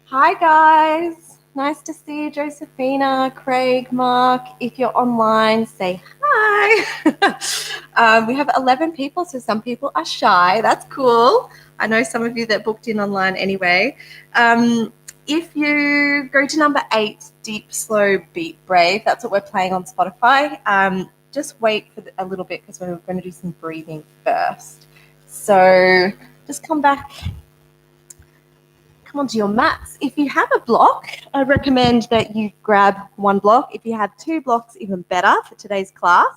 Hi guys, nice to see you, Josephina, Craig, Mark. If you're online, say hi. We have 11 people, so some people are shy. That's cool. I know some of you that booked in online anyway. If you go to number 8, Deep, Slow, Beat, Brave, that's what we're playing on Spotify. Just wait for a little bit because we're going to do some breathing first. So just come onto your mats. If you have a block, I recommend that you grab one block. If you have 2 blocks, even better for today's class.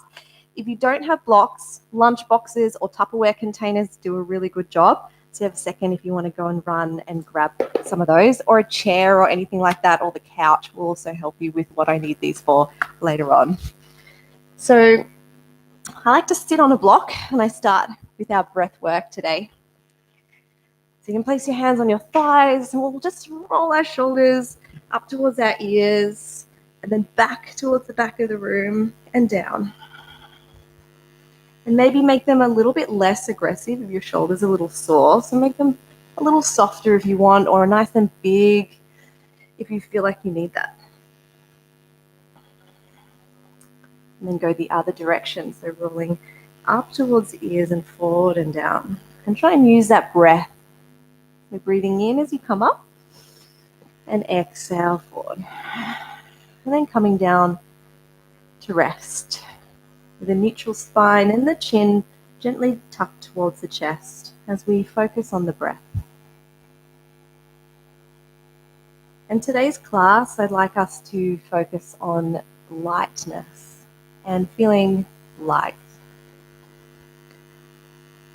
If you don't have blocks, lunch boxes or Tupperware containers do a really good job. So you have a second if you want to go and run and grab some of those, or a chair or anything like that, or the couch will also help you with what I need these for later on. So I like to sit on a block and I start with our breath work today. So you can place your hands on your thighs and we'll just roll our shoulders up towards our ears and then back towards the back of the room and down. And maybe make them a little bit less aggressive if your shoulder's a little sore. So make them a little softer if you want, or nice and big if you feel like you need that. And then go the other direction. So rolling up towards the ears and forward and down. And try and use that breath. So breathing in as you come up and exhale forward. And then coming down to rest with a neutral spine and the chin gently tucked towards the chest as we focus on the breath. In today's class, I'd like us to focus on lightness and feeling light.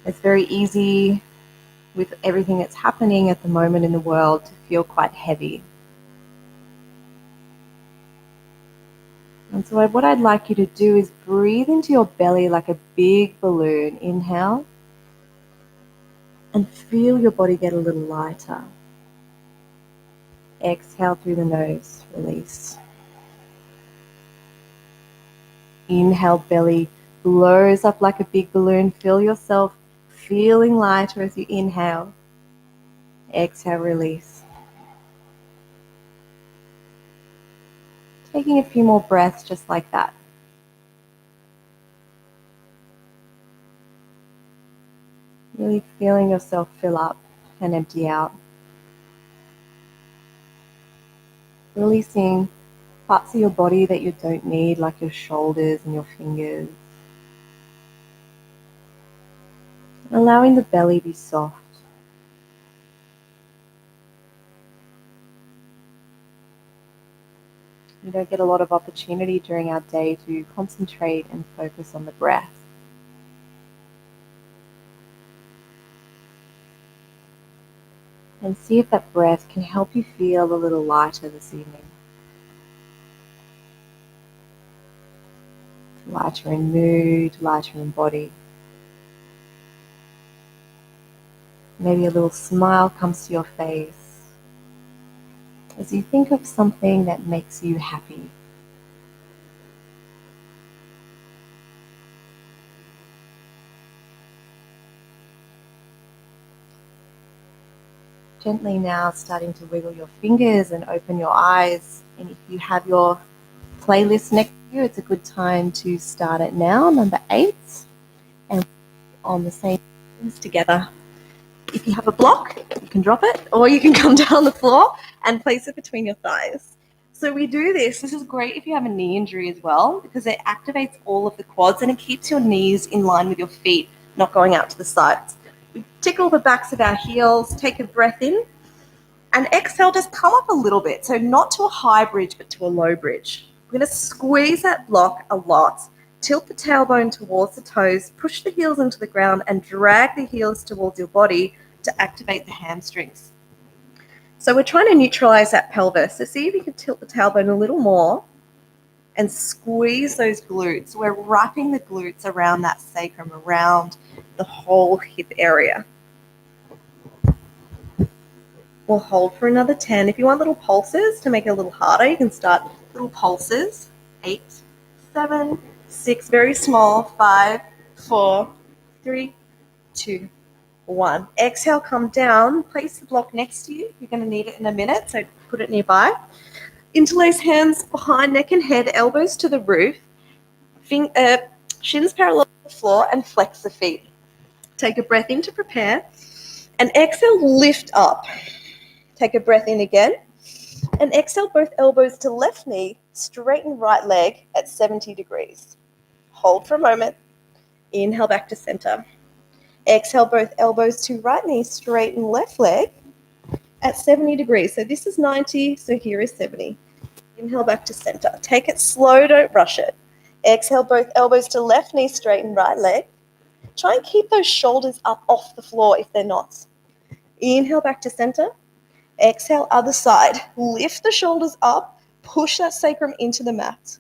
It's very easy with everything that's happening at the moment in the world to feel quite heavy. And so what I'd like you to do is breathe into your belly like a big balloon. Inhale. And feel your body get a little lighter. Exhale through the nose. Release. Inhale, belly blows up like a big balloon. Feel yourself feeling lighter as you inhale. Exhale, release. Taking a few more breaths just like that. Really feeling yourself fill up and empty out. Releasing parts of your body that you don't need, like your shoulders and your fingers. Allowing the belly to be soft. We don't get a lot of opportunity during our day to concentrate and focus on the breath. And see if that breath can help you feel a little lighter this evening. Lighter in mood, lighter in body. Maybe a little smile comes to your face as you think of something that makes you happy. Gently now starting to wiggle your fingers and open your eyes. And if you have your playlist next to you, it's a good time to start it now, number 8. And on the same things together. If you have a block, you can drop it, or you can come down the floor and place it between your thighs. So we do this. This is great if you have a knee injury as well, because it activates all of the quads and it keeps your knees in line with your feet, not going out to the sides. We tickle the backs of our heels, take a breath in, and exhale, just come up a little bit. So not to a high bridge, but to a low bridge. We're going to squeeze that block a lot. Tilt the tailbone towards the toes, push the heels into the ground, and drag the heels towards your body to activate the hamstrings. So we're trying to neutralize that pelvis. So see if you can tilt the tailbone a little more and squeeze those glutes. We're wrapping the glutes around that sacrum, around the whole hip area. We'll hold for another 10. If you want little pulses to make it a little harder, you can start little pulses. 8, 7, 6, very small. 5, 4, 3, 2, 1. Exhale, come down. Place the block next to you. You're going to need it in a minute, so put it nearby. Interlace hands behind neck and head, elbows to the roof. Shins parallel to the floor, and flex the feet. Take a breath in to prepare. And exhale, lift up. Take a breath in again. And exhale, both elbows to left knee, straighten right leg at 70 degrees. Hold for a moment. Inhale back to center. Exhale, both elbows to right knee, straighten left leg at 70 degrees. So this is 90, so here is 70. Inhale back to center. Take it slow, don't rush it. Exhale, both elbows to left knee, straighten right leg. Try and keep those shoulders up off the floor if they're not. Inhale back to center. Exhale, other side. Lift the shoulders up. Push that sacrum into the mat.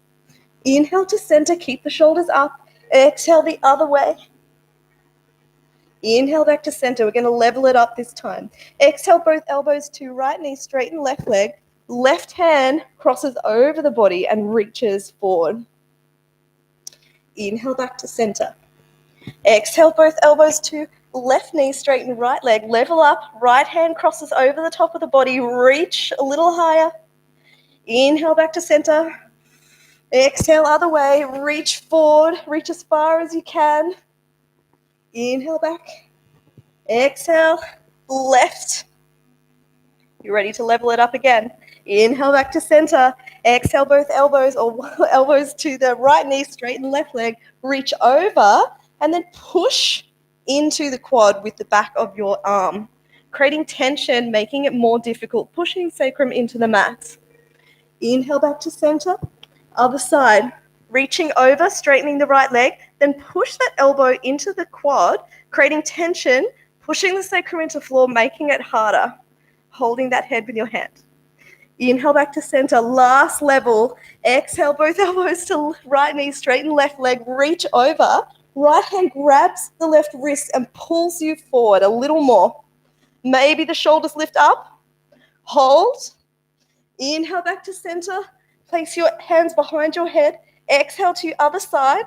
Inhale to center. Keep the shoulders up. Exhale the other way. Inhale back to center. We're going to level it up this time. Exhale, both elbows to right knee, straighten left leg. Left hand crosses over the body and reaches forward. Inhale back to center. Exhale, both elbows to left knee, straighten right leg. Level up. Right hand crosses over the top of the body. Reach a little higher. Inhale back to center. Exhale, other way. Reach forward. Reach as far as you can. Inhale back. Exhale, left. You're ready to level it up again. Inhale back to center. Exhale, both elbows or elbows to the right knee, straighten left leg. Reach over and then push into the quad with the back of your arm, creating tension, making it more difficult, pushing sacrum into the mat. Inhale back to center. Other side. Reaching over, straightening the right leg, then push that elbow into the quad, creating tension, pushing the sacrum into the floor, making it harder, holding that head with your hand. Inhale back to center, last level. Exhale, both elbows to right knee, straighten left leg, reach over. Right hand grabs the left wrist and pulls you forward a little more. Maybe the shoulders lift up. Hold. Inhale back to center. Place your hands behind your head. Exhale to your other side.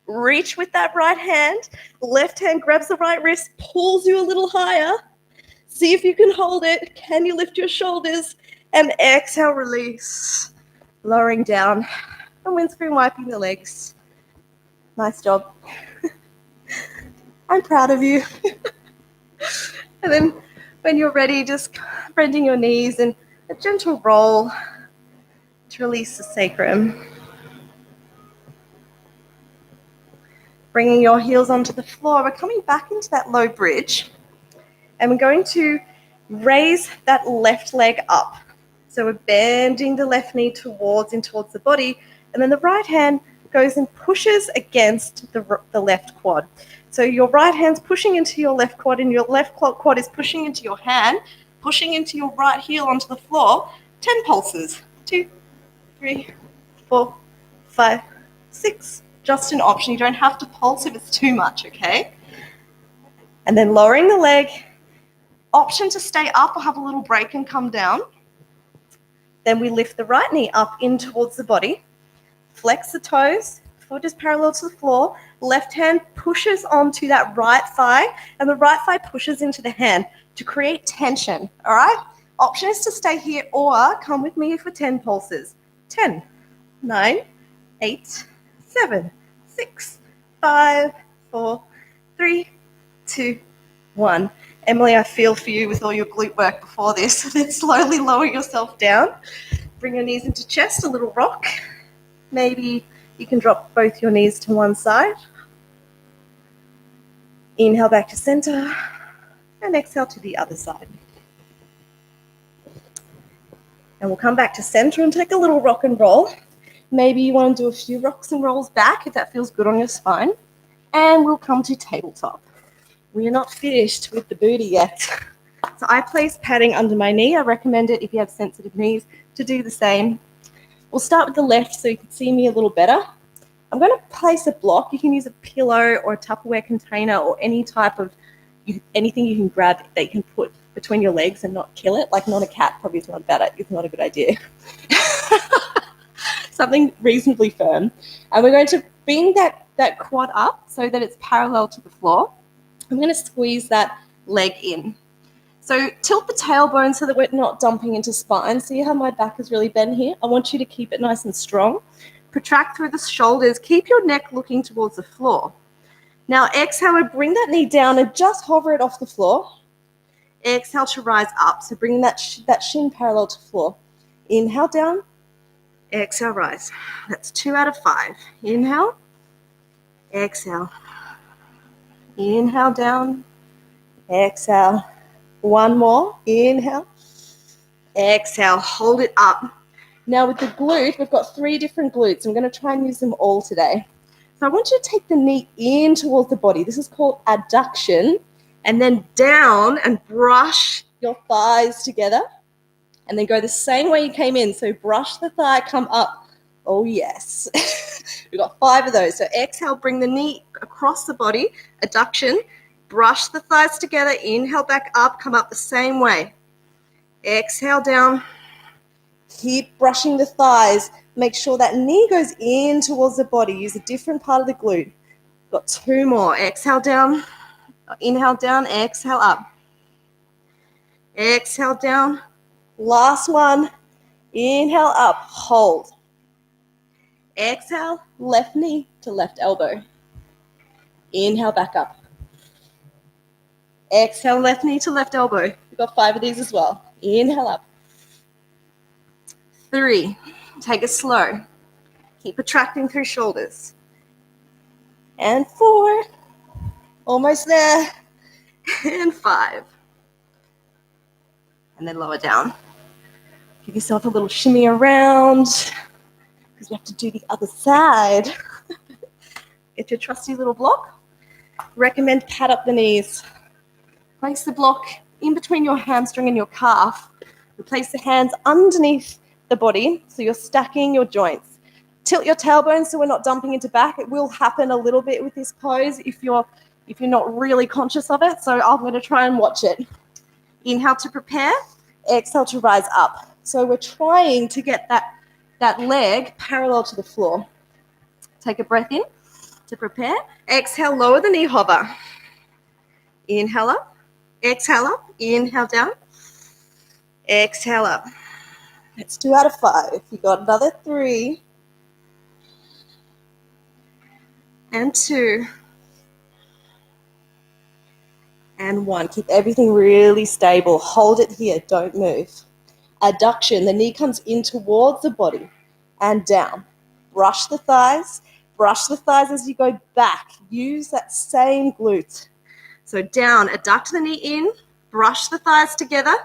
Reach with that right hand. Left hand grabs the right wrist, pulls you a little higher. See if you can hold it. Can you lift your shoulders? And exhale, release. Lowering down and windscreen wiping the legs. Nice job. I'm proud of you. And then when you're ready, just bending your knees and a gentle roll to release the sacrum. Bringing your heels onto the floor. We're coming back into that low bridge. And we're going to raise that left leg up. So we're bending the left knee towards the body. And then the right hand goes and pushes against the left quad. So your right hand's pushing into your left quad and your left quad is pushing into your hand, pushing into your right heel onto the floor. 10 pulses. 2, 3, 4, 5, 6. Just an option. You don't have to pulse if it's too much, okay? And then lowering the leg. Option to stay up or have a little break and come down. Then we lift the right knee up in towards the body. Flex the toes. Foot is parallel to the floor. Left hand pushes onto that right thigh, and the right thigh pushes into the hand to create tension, all right? Option is to stay here or come with me for 10 pulses. 10, 9, 8, 7, 6, 5, 4, 3, 2, 1. Emily, I feel for you with all your glute work before this. Then slowly lower yourself down. Bring your knees into chest, a little rock. Maybe you can drop both your knees to one side. Inhale back to center. And exhale to the other side. And we'll come back to center and take a little rock and roll. Maybe you want to do a few rocks and rolls back if that feels good on your spine. And we'll come to tabletop. We are not finished with the booty yet. So I place padding under my knee. I recommend it if you have sensitive knees to do the same. We'll start with the left so you can see me a little better. I'm going to place a block. You can use a pillow or a Tupperware container or any type of, anything you can grab that you can put between your legs and not kill it. Like not a cat, probably is not bad. It's not a good idea. Something reasonably firm. And we're going to bring that quad up so that it's parallel to the floor. I'm going to squeeze that leg in. So tilt the tailbone so that we're not dumping into spine. See how my back is really bent here? I want you to keep it nice and strong. Protract through the shoulders. Keep your neck looking towards the floor. Now exhale, bring that knee down and just hover it off the floor. Exhale to rise up. So bring that shin parallel to floor. Inhale down. Exhale, rise. That's 2 out of 5. Inhale. Exhale. Inhale down. Exhale. One more. Inhale. Exhale. Hold it up. Now with the glute, we've got 3 different glutes. I'm going to try and use them all today. So I want you to take the knee in towards the body. This is called adduction. And then down and brush your thighs together. And then go the same way you came in. So brush the thigh, come up. Oh, yes. We've got 5 of those. So exhale, bring the knee across the body, adduction. Brush the thighs together. Inhale back up, come up the same way. Exhale down. Keep brushing the thighs. Make sure that knee goes in towards the body. Use a different part of the glute. Got 2 more. Exhale down. Inhale down. Exhale up. Exhale down. Last one. Inhale up. Hold. Exhale. Left knee to left elbow. Inhale back up. Exhale. Left knee to left elbow. We've got 5 of these as well. Inhale up. 3. Take it slow. Keep protracting through shoulders. And 4. Almost there. And 5. And then lower down. Give yourself a little shimmy around because we have to do the other side. Get your trusty little block. Recommend pad up the knees. Place the block in between your hamstring and your calf. And place the hands underneath the body so you're stacking your joints. Tilt your tailbone so we're not dumping into back. It will happen a little bit with this pose if you're not really conscious of it. So I'm going to try and watch it. Inhale to prepare. Exhale to rise up. So we're trying to get that leg parallel to the floor. Take a breath in to prepare. Exhale, lower the knee, hover. Inhale up. Exhale up. Inhale down. Exhale up. That's 2 out of 5. You got another 3. And 2. And 1. Keep everything really stable. Hold it here. Don't move. Adduction. The knee comes in towards the body and down. Brush the thighs. Brush the thighs as you go back. Use that same glute. So down. Adduct the knee in. Brush the thighs together.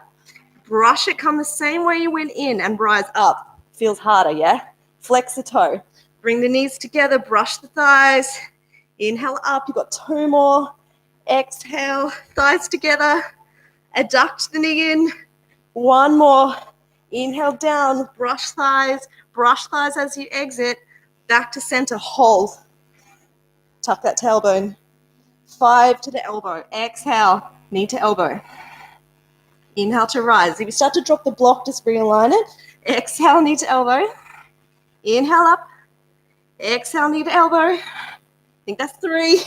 Brush it. Come the same way you went in and rise up. Feels harder, yeah? Flex the toe. Bring the knees together. Brush the thighs. Inhale up. You've got 2 more. Exhale, thighs together, adduct the knee in. 1 more. Inhale down, brush thighs as you exit. Back to center, hold. Tuck that tailbone. 5 to the elbow. Exhale, knee to elbow. Inhale to rise. If you start to drop the block, just realign it. Exhale, knee to elbow. Inhale up. Exhale, knee to elbow. I think that's 3.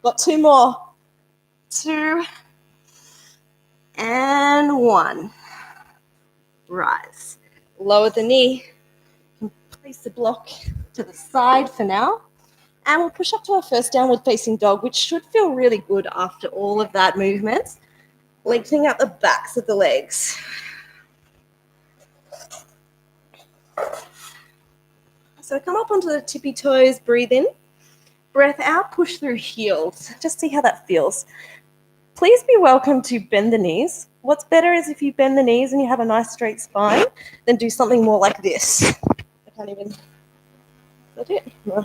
Got 2 more. 2 and 1. Rise. Lower the knee. Place the block to the side for now. And we'll push up to our first downward facing dog, which should feel really good after all of that movement. Lengthening out the backs of the legs. So come up onto the tippy toes, breathe in. Breath out, push through heels. Just see how that feels. Please be welcome to bend the knees. What's better is if you bend the knees and you have a nice straight spine, then do something more like this. I can't even, is that it? No.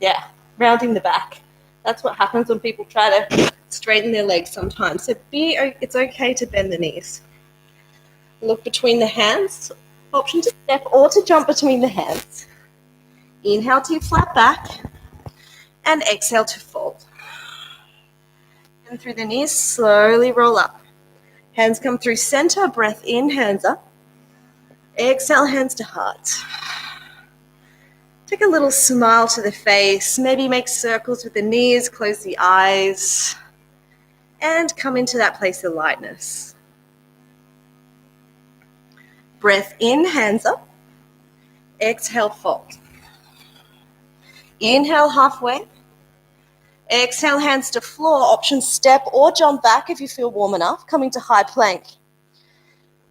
Yeah, rounding the back. That's what happens when people try to straighten their legs sometimes. So it's okay to bend the knees. Look between the hands. Option to step or to jump between the hands. Inhale to flat back. And exhale to fold. And through the knees, slowly roll up. Hands come through center, breath in, hands up. Exhale, hands to heart. Take a little smile to the face. Maybe make circles with the knees, close the eyes. and come into that place of lightness. Breath in, hands up. Exhale, fold. Inhale, halfway. Exhale, hands to floor. Option step or jump back if you feel warm enough. Coming to high plank.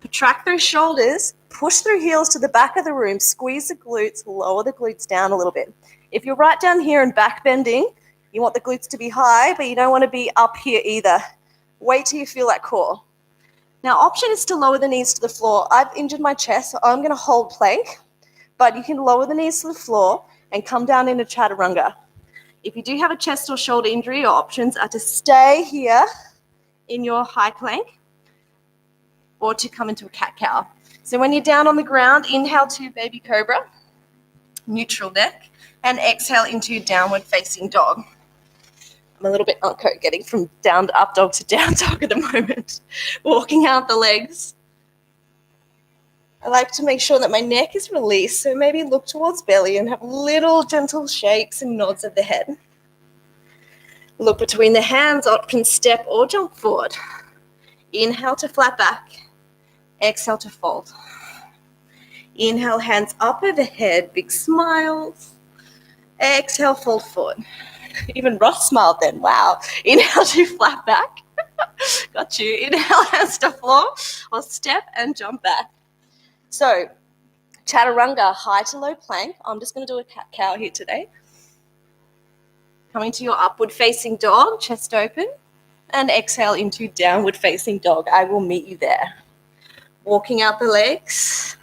Protract those shoulders. Push through heels to the back of the room. Squeeze the glutes. Lower the glutes down a little bit. If you're right down here and back bending, you want the glutes to be high, but you don't want to be up here either. Wait till you feel that core. Now, option is to lower the knees to the floor. I've injured my chest, so I'm going to hold plank, but you can lower the knees to the floor and come down into chaturanga. If you do have a chest or shoulder injury, your options are to stay here in your high plank or to come into a cat-cow. So when you're down on the ground, inhale to baby cobra, neutral neck, and exhale into downward facing dog. I'm a little bit uncoat getting from down to up dog to down dog at the moment. Walking out the legs. I like to make sure that my neck is released, so maybe look towards belly and have little gentle shakes and nods of the head. Look between the hands, option step or jump forward. Inhale to flat back. Exhale to fold. Inhale, hands up overhead, big smiles. Exhale, fold forward. Even Ross smiled then, wow. Inhale to flat back. Got you. Inhale, hands to floor, or step and jump back. So, chaturanga, high to low plank. I'm just going to do a cat-cow here today. Coming to your upward facing dog, chest open, and exhale into downward facing dog. I will meet you there. Walking out the legs.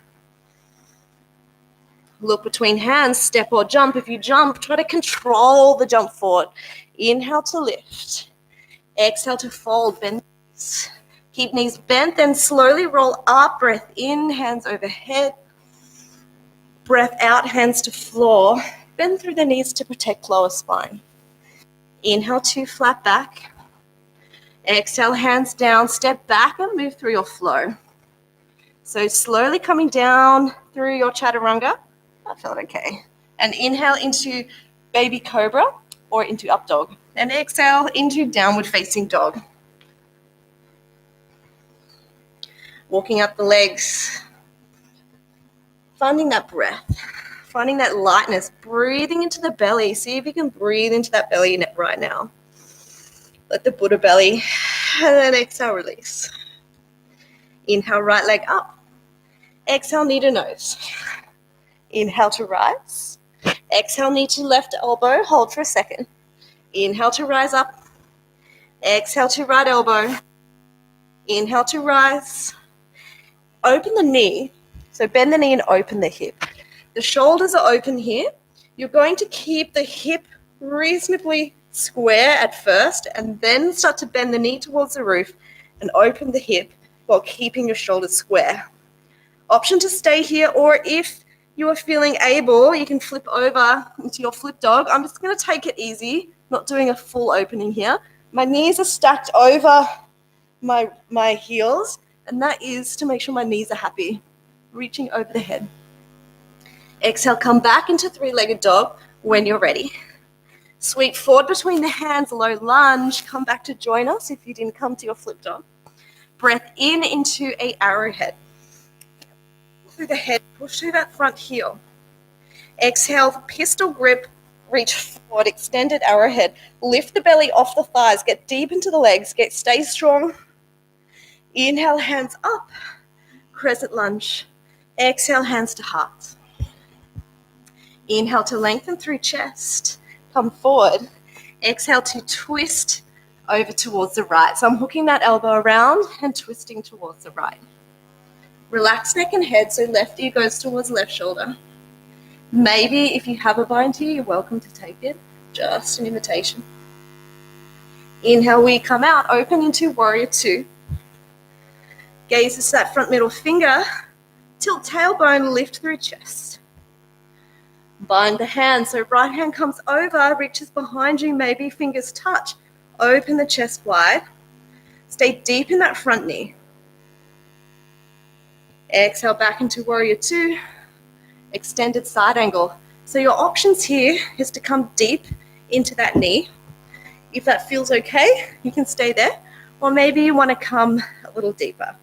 Look between hands, step or jump. If you jump, try to control the jump forward. Inhale to lift. Exhale to fold, bend knees. Keep knees bent, then slowly roll up. Breath in, hands overhead. Breath out, hands to floor. Bend through the knees to protect lower spine. Inhale to flat back. Exhale, hands down, step back and move through your flow. So slowly coming down through your chaturanga. That felt okay. And inhale into baby cobra or into up dog. And exhale into downward facing dog. Walking up the legs. Finding that breath. Finding that lightness. Breathing into the belly. See if you can breathe into that belly right now. Let the Buddha belly. And then exhale, release. Inhale, right leg up. Exhale, knee to nose. Inhale to rise. Exhale, knee to left elbow. Hold for a second. Inhale to rise up. Exhale to right elbow. Inhale to rise. Open the knee. So bend the knee and open the hip. The shoulders are open here. You're going to keep the hip reasonably square at first and then start to bend the knee towards the roof and open the hip while keeping your shoulders square. Option to stay here, or if you are feeling able, you can flip over into your flip dog. I'm just going to take it easy, not doing a full opening here. My knees are stacked over my heels, and that is to make sure my knees are happy. Reaching over the head. Exhale, come back into three-legged dog when you're ready. Sweep forward between the hands, low lunge. Come back to join us if you didn't come to your flip dog. Breath in into a arrowhead. Through the head, push through that front heel. Exhale, pistol grip, reach forward, extended arrowhead. Lift the belly off the thighs, get deep into the legs, stay strong. Inhale, hands up, crescent lunge. Exhale, hands to heart. Inhale to lengthen through chest, come forward. Exhale to twist over towards the right. So I'm hooking that elbow around and twisting towards the right. Relax neck and head, so left ear goes towards left shoulder. Maybe if you have a bind here, you're welcome to take it. Just an invitation. Inhale, we come out, open into warrior two. Gaze to that front middle finger. Tilt tailbone, lift through chest. Bind the hands, so right hand comes over, reaches behind you, maybe fingers touch. Open the chest wide. Stay deep in that front knee. Exhale back into warrior two, extended side angle. So your options here is to come deep into that knee. If that feels okay, you can stay there. or maybe you want to come a little deeper.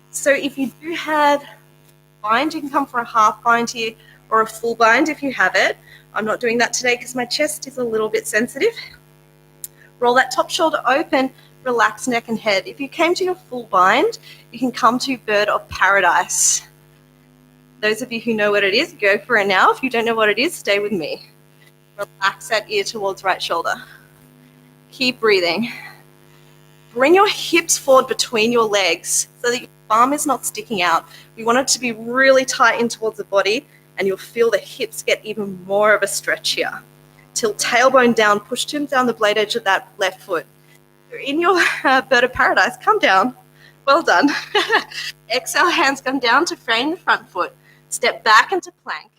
So if you do have bind, you can come for a half bind here or a full bind if you have it. I'm not doing that today because my chest is a little bit sensitive. Roll that top shoulder open, relax neck and head. If you came to your full bind, you can come to bird of paradise. Those of you who know what it is, go for it now. If you don't know what it is, stay with me. Relax that ear towards right shoulder. Keep breathing. Bring your hips forward between your legs so that your bum is not sticking out. We want it to be really tight in towards the body, and you'll feel the hips get even more of a stretch here. Tilt tailbone down, push down the blade edge of that left foot. You're in your bird of paradise. Come down. Well done. Exhale, hands come down to frame the front foot. Step back into plank.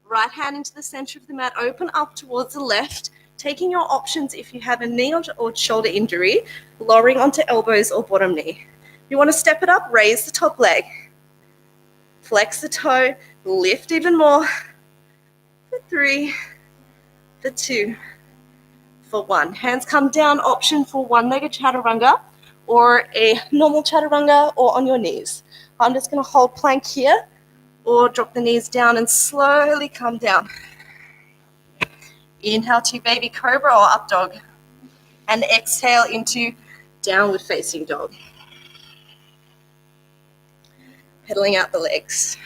Right hand into the center of the mat. Open up towards the left. Taking your options if you have a knee or shoulder injury, lowering onto elbows or bottom knee. You want to step it up, raise the top leg. Flex the toe, lift even more. For 3, for 2, for 1. Hands come down, option for one-legged chaturanga or a normal chaturanga or on your knees. I'm just going to hold plank here or drop the knees down and slowly come down. Inhale to baby cobra or up dog. And exhale into downward facing dog. Pedaling out the legs.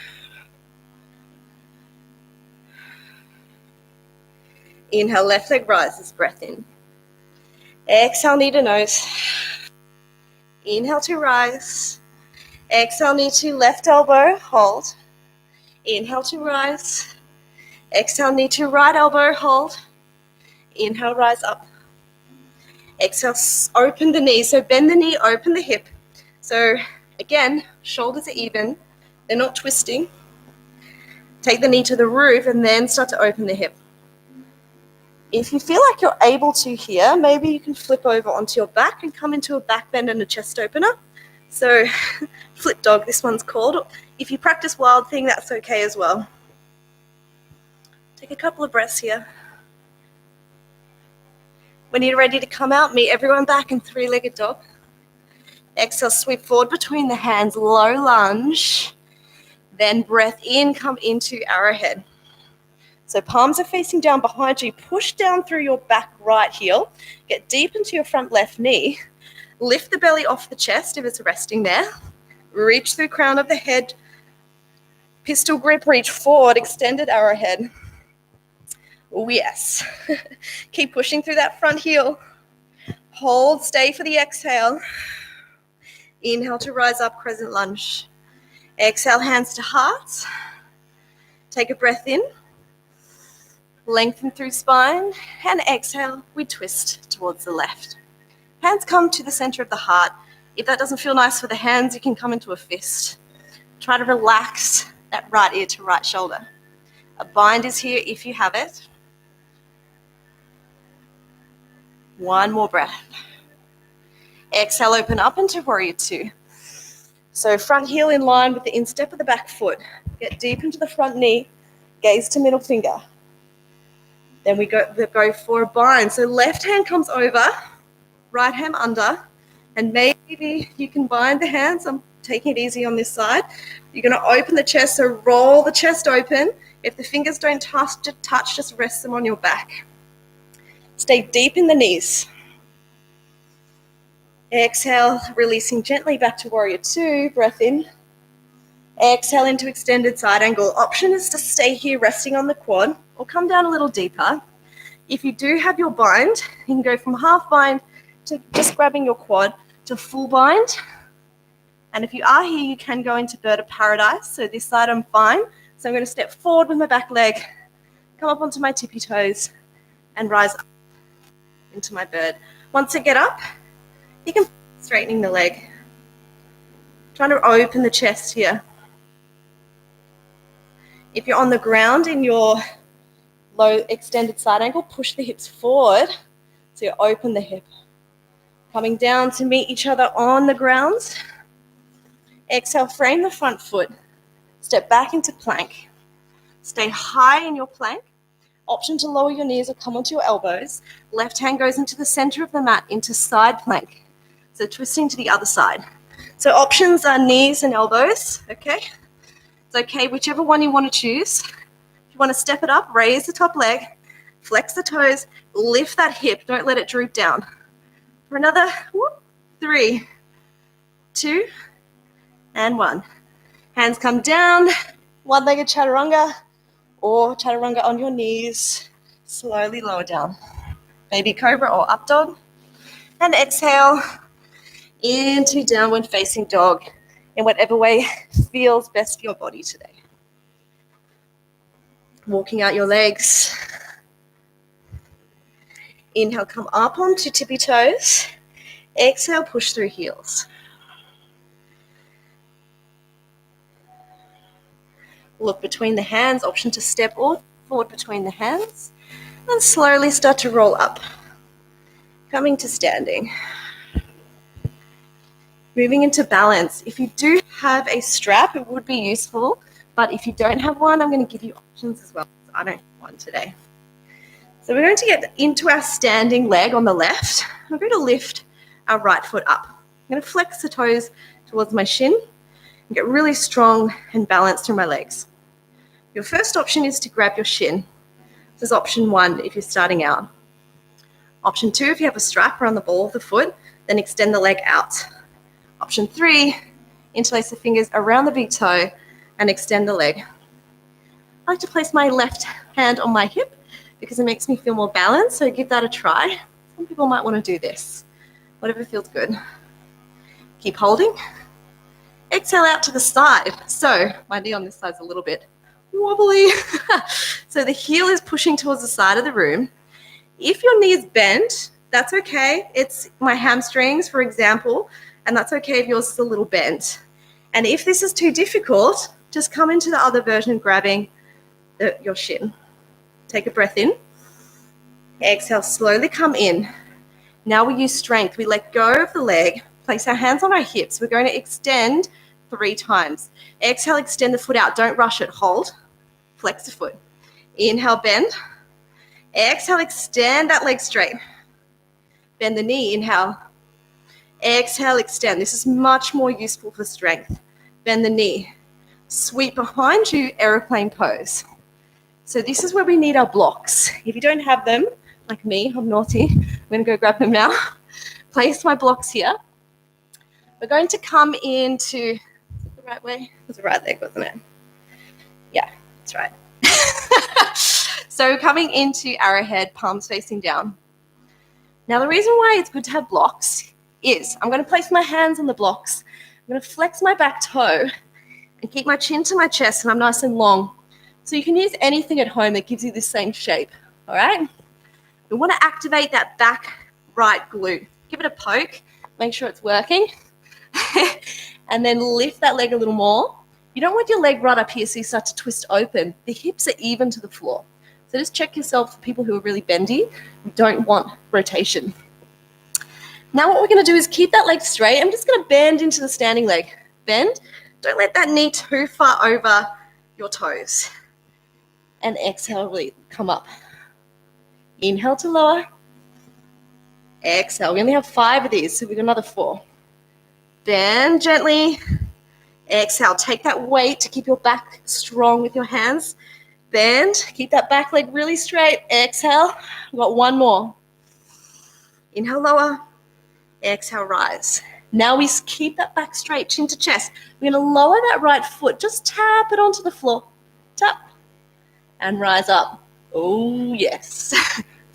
Inhale, left leg rises, breath in. Exhale, knee to nose. Inhale to rise. Exhale, knee to left elbow, hold. Inhale to rise. Exhale, knee to right elbow, hold. Inhale, rise up. Exhale, open the knee. So bend the knee, open the hip. So again, shoulders are even. They're not twisting. Take the knee to the roof and then start to open the hip. If you feel like you're able to here, maybe you can flip over onto your back and come into a back bend and a chest opener. So flip dog, this one's called. If you practice wild thing, that's okay as well. Take a couple of breaths here. When you're ready to come out, meet everyone back in three-legged dog. Exhale, sweep forward between the hands, low lunge. Then breath in, come into arrowhead. So palms are facing down behind you. Push down through your back right heel. Get deep into your front left knee. Lift the belly off the chest if it's resting there. Reach through crown of the head. Pistol grip, reach forward, extended arrowhead. Oh, yes. Keep pushing through that front heel. Hold, stay for the exhale. Inhale to rise up, crescent lunge. Exhale, hands to heart. Take a breath in. Lengthen through spine. And exhale, we twist towards the left. Hands come to the center of the heart. If that doesn't feel nice for the hands, you can come into a fist. Try to relax that right ear to right shoulder. A bind is here if you have it. One more breath. Exhale, open up into warrior two. So front heel in line with the instep of the back foot. Get deep into the front knee, gaze to middle finger. Then we go for a bind. So left hand comes over, right hand under, and maybe you can bind the hands. I'm taking it easy on this side. You're going to open the chest, so roll the chest open. If the fingers don't touch, just rest them on your back. Stay deep in the knees. Exhale, releasing gently back to warrior two. Breath in. Exhale into extended side angle. Option is to stay here resting on the quad or come down a little deeper. If you do have your bind, you can go from half bind to just grabbing your quad to full bind. And if you are here, you can go into bird of paradise. So this side I'm fine. So I'm going to step forward with my back leg, come up onto my tippy toes and rise up into my bird. Once I get up, you can straightening the leg. Trying to open the chest here. If you're on the ground in your low extended side angle, push the hips forward so you open the hip. Coming down to meet each other on the ground. Exhale, frame the front foot. Step back into plank. Stay high in your plank. Option to lower your knees or come onto your elbows. Left hand goes into the center of the mat into side plank. So twisting to the other side. So options are knees and elbows, okay? It's okay, whichever one you want to choose. If you want to step it up, raise the top leg, flex the toes, lift that hip, don't let it droop down. For another 3, 2, and 1. Hands come down, one-legged chaturanga, or chaturanga on your knees. Slowly lower down. Baby cobra or up dog. And exhale into downward facing dog in whatever way feels best for your body today. Walking out your legs. Inhale, come up onto tippy toes. Exhale, push through heels. Look between the hands, option to step or forward between the hands. And slowly start to roll up. Coming to standing. Moving into balance. If you do have a strap, it would be useful. But if you don't have one, I'm going to give you options as well. I don't have one today. So we're going to get into our standing leg on the left. I'm going to lift our right foot up. I'm going to flex the toes towards my shin and get really strong and balanced through my legs. Your first option is to grab your shin. This is option 1 if you're starting out. Option 2, if you have a strap around the ball of the foot, then extend the leg out. Option 3, interlace the fingers around the big toe and extend the leg. I like to place my left hand on my hip because it makes me feel more balanced, so give that a try. Some people might want to do this. Whatever feels good. Keep holding. Exhale out to the side. So my knee on this side is a little bit wobbly. So the heel is pushing towards the side of the room. If your knee is bent, that's okay. It's my hamstrings, for example, and that's okay if yours is a little bent. And if this is too difficult, just come into the other version, grabbing your shin. Take a breath in. Exhale, slowly come in. Now we use strength. We let go of the leg, place our hands on our hips. We're going to extend 3 times. Exhale, extend the foot out. Don't rush it. Hold. Flex the foot. Inhale, bend. Exhale, extend that leg straight. Bend the knee. Inhale. Exhale, extend. This is much more useful for strength. Bend the knee. Sweep behind you, aeroplane pose. So this is where we need our blocks. If you don't have them, like me, I'm naughty. I'm going to go grab them now. Place my blocks here. We're going to come into the right way. It was the right leg, wasn't it? Yeah, that's right. So coming into arrowhead, palms facing down. Now the reason why it's good to have blocks is I'm going to place my hands on the blocks. I'm going to flex my back toe and keep my chin to my chest, and I'm nice and long. So you can use anything at home that gives you the same shape, all right? We want to activate that back right glute. Give it a poke, make sure it's working, and then lift that leg a little more. You don't want your leg right up here so you start to twist open. The hips are even to the floor. So just check yourself for people who are really bendy, who don't want rotation. Now what we're going to do is keep that leg straight. I'm just going to bend into the standing leg. Bend. Don't let that knee too far over your toes. And exhale, really come up. Inhale to lower. Exhale. We only have 5 of these, so we've got another 4. Bend gently. Exhale. Take that weight to keep your back strong with your hands. Bend. Keep that back leg really straight. Exhale. We've got 1 more. Inhale, lower. Exhale, rise. Now we keep that back straight, chin to chest. We're going to lower that right foot. Just tap it onto the floor. Tap. And rise up. Oh, yes.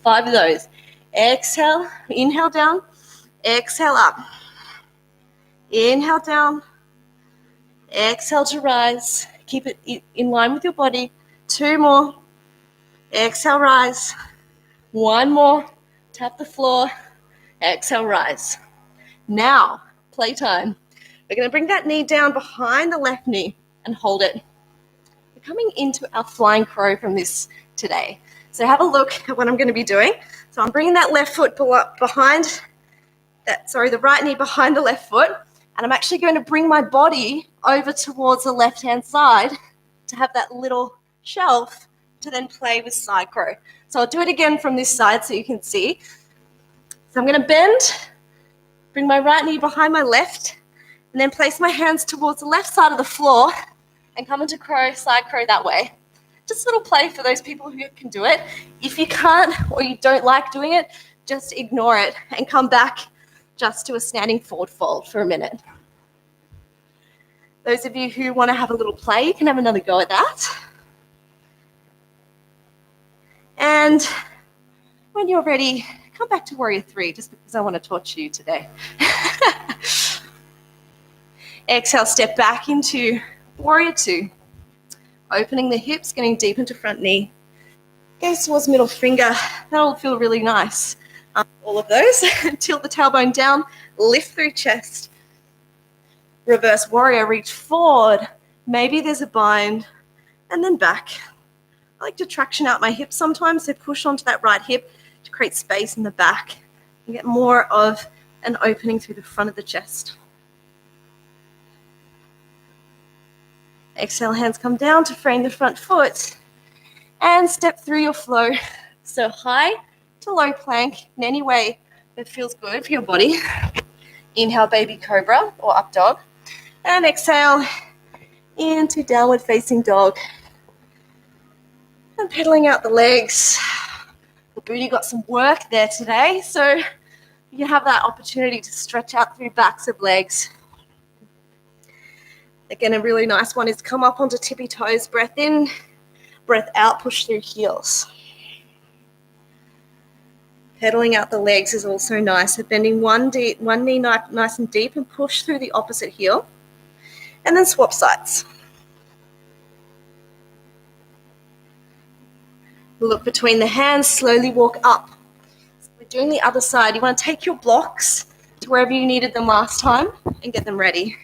5 of those. Exhale. Inhale down. Exhale up. Inhale down. Exhale to rise. Keep it in line with your body. 2 more. Exhale, rise. 1 more. Tap the floor. Exhale, rise. Now, playtime. We're going to bring that knee down behind the left knee and hold it. We're coming into our flying crow from this today. So have a look at what I'm going to be doing. So I'm bringing that left foot behind, the right knee behind the left foot, and I'm actually going to bring my body over towards the left-hand side to have that little shelf to then play with side crow. So I'll do it again from this side so you can see. So I'm going to bend, Bring my right knee behind my left, and then place my hands towards the left side of the floor and come into crow, side crow that way. Just a little play for those people who can do it. If you can't or you don't like doing it, just ignore it and come back just to a standing forward fold for a minute. Those of you who want to have a little play, you can have another go at that. And when you're ready, come back to Warrior 3, just because I want to torture you today. Exhale, step back into Warrior 2. Opening the hips, getting deep into front knee. Gaze towards middle finger. That'll feel really nice. All of those. Tilt the tailbone down, lift through chest. Reverse warrior, reach forward. Maybe there's a bind, and then back. I like to traction out my hips sometimes, so push onto that right hip to create space in the back and get more of an opening through the front of the chest. Exhale, hands come down to frame the front foot and step through your flow. So high to low plank in any way that feels good for your body. Inhale, baby cobra or up dog. And exhale into downward facing dog. And pedaling out the legs. The booty got some work there today, so you have that opportunity to stretch out through backs of legs. Again, a really nice one is come up onto tippy toes, breath in, breath out, push through heels. Pedaling out the legs is also nice. So bending one knee nice and deep and push through the opposite heel. And then swap sides. Look between the hands, slowly walk up. So we're doing the other side. You want to take your blocks to wherever you needed them last time and get them ready.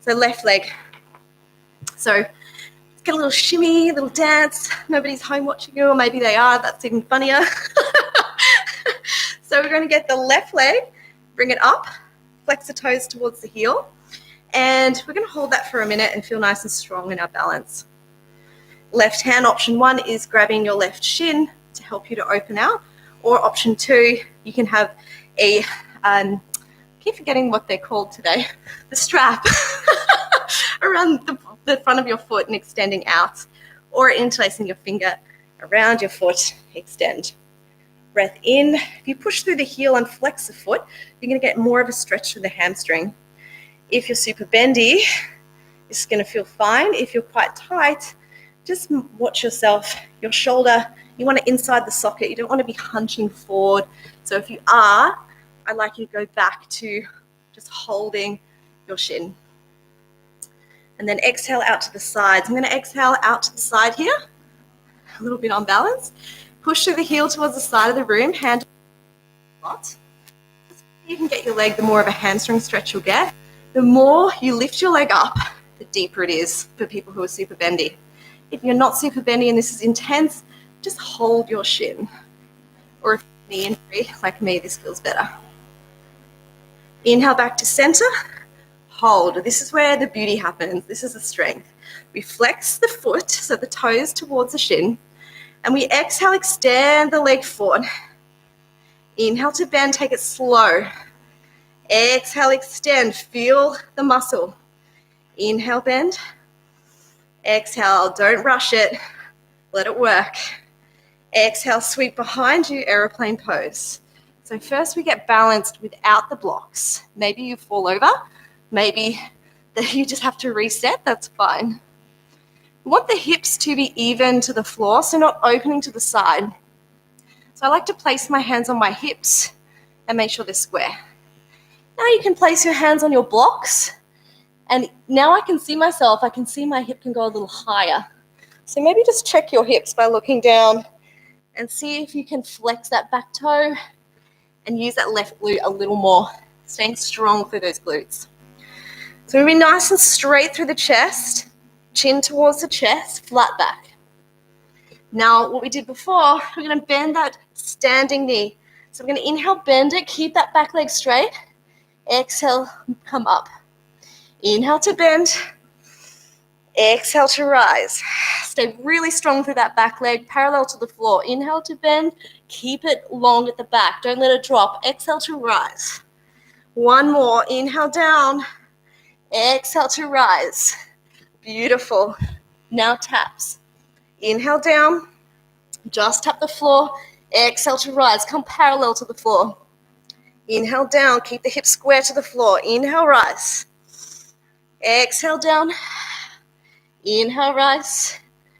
So left leg. So let's get a little shimmy, a little dance. Nobody's home watching you, or maybe they are. That's even funnier. So we're going to get the left leg, bring it up, flex the toes towards the heel, and we're going to hold that for a minute and feel nice and strong in our balance. Left hand, option 1 is grabbing your left shin to help you to open out, or option 2, you can have a, I keep forgetting what they're called today, the strap around the front of your foot and extending out, or interlacing your finger around your foot, extend. Breath in. If you push through the heel and flex the foot, you're going to get more of a stretch through the hamstring. If you're super bendy, it's going to feel fine. If you're quite tight, just watch yourself, your shoulder. You want it inside the socket. You don't want to be hunching forward. So if you are, I'd like you to go back to just holding your shin. And then exhale out to the sides. I'm going to exhale out to the side here, a little bit unbalanced. Push through the heel towards the side of the room, hand a lot. You can get your leg, the more of a hamstring stretch you'll get. The more you lift your leg up, the deeper it is for people who are super bendy. If you're not super bendy and this is intense, just hold your shin. Or if you're knee injury, like me, this feels better. Inhale back to center, hold. This is where the beauty happens. This is the strength. We flex the foot, so the toes towards the shin, and we exhale, extend the leg forward. Inhale to bend, take it slow. Exhale, extend, feel the muscle. Inhale, bend. Exhale, don't rush it. Let it work. Exhale, sweep behind you, aeroplane pose. So first we get balanced without the blocks. Maybe you fall over. Maybe you just have to reset. That's fine. We want the hips to be even to the floor, so not opening to the side. So I like to place my hands on my hips and make sure they're square. Now you can place your hands on your blocks, and now I can see myself. I can see my hip can go a little higher. So maybe just check your hips by looking down and see if you can flex that back toe and use that left glute a little more, staying strong through those glutes. So we'll be nice and straight through the chest, chin towards the chest, flat back. Now what we did before, we're going to bend that standing knee. So we're going to inhale, bend it, keep that back leg straight. Exhale, come up. Inhale to bend. Exhale to rise. Stay really strong through that back leg, parallel to the floor. Inhale to bend. Keep it long at the back. Don't let it drop. Exhale to rise. One more. Inhale down. Exhale to rise. Beautiful. Now taps. Inhale down. Just tap the floor. Exhale to rise. Come parallel to the floor. Inhale down. Keep the hips square to the floor. Inhale, rise. Exhale down. Inhale, rise.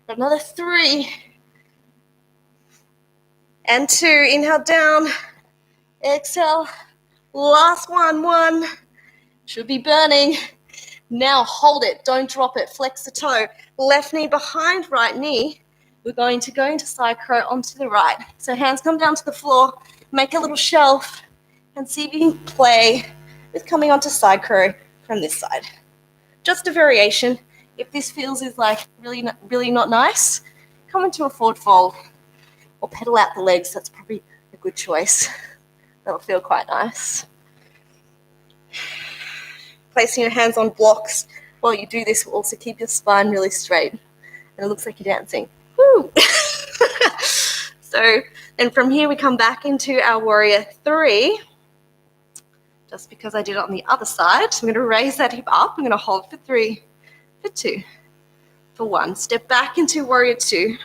Another 3 and 2. Inhale down. Exhale. Last one. 1. Should be burning. Now hold it. Don't drop it. Flex the toe. Left knee behind right knee. We're going to go into side crow onto the right. So hands come down to the floor. Make a little shelf and see if you can play with coming onto side crow from this side. Just a variation. If this feels is like really not nice, come into a forward fold or pedal out the legs. That's probably a good choice. That'll feel quite nice. Placing your hands on blocks while you do this will also keep your spine really straight. And it looks like you're dancing. Woo! So then from here we come back into our warrior 3. Just because I did it on the other side. So I'm going to raise that hip up. I'm going to hold for 3, for 2, for 1. Step back into warrior 2.